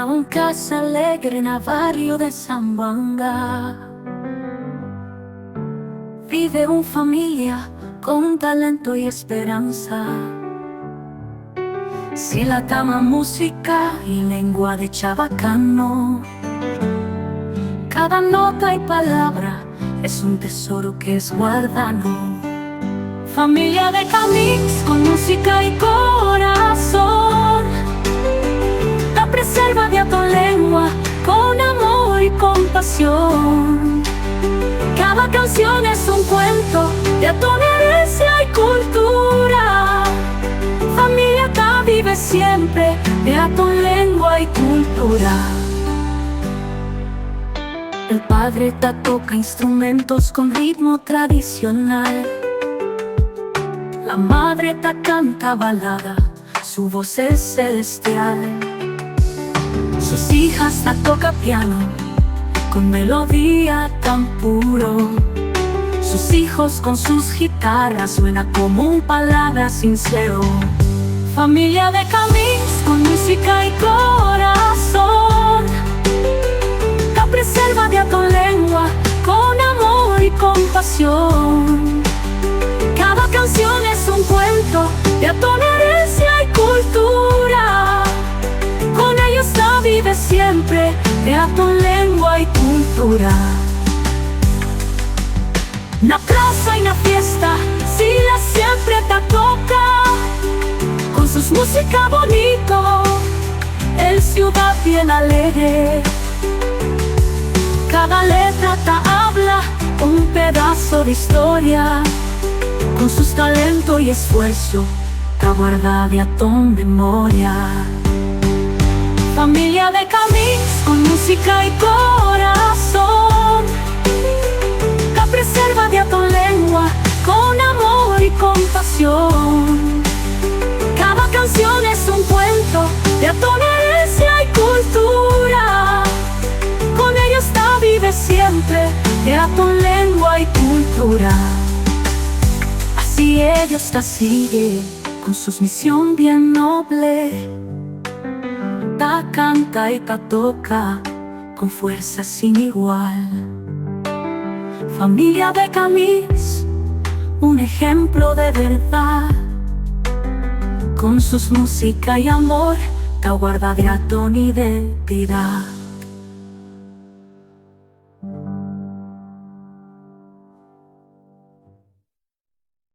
una casa alegre en el barrio de Zamboanga. Vive una familia con talento y esperanza. Si la tama música y lengua de chabacano, cada nota y palabra es un tesoro que es guardano. Familia de Camix con música y corazón, la preserva de tu lengua con amor y compasión. Cada canción es un cuento de tu herencia y cultura. Familia ta vive siempre de tu lengua y cultura. El padre ta toca instrumentos con ritmo tradicional. La madre ta canta balada, su voz es celestial. Sus hijas ta toca piano con melodía tan puro. Sus hijos con sus guitarras suena como un palabra sincero. Familia de Camix con música y corazón, la preserva de tu lengua con amor y compasión. Cada canción es un cuento de tu herencia y cultura. Con ellos la vive siempre de tu lengua y cultura. Na plaza y na fiesta, Sila siempre te toca. Con sus música bonito, el ciudad bien alegre. Cada letra te habla un pedazo de historia. Con sus talento y esfuerzo, te guarda de tu memoria. Familia de Camix con música y corazón, la preserva de tu lengua con amor y compasión. Cada canción es un cuento de tu herencia y cultura. Con ellos ta vive siempre de tu lengua y cultura. Así ellos ta siguen con su misión bien noble. Ta canta y ta toca con fuerza sin igual. Familia de Camix, un ejemplo de verdad. Con sus música y amor, ta guarda de tu identidad.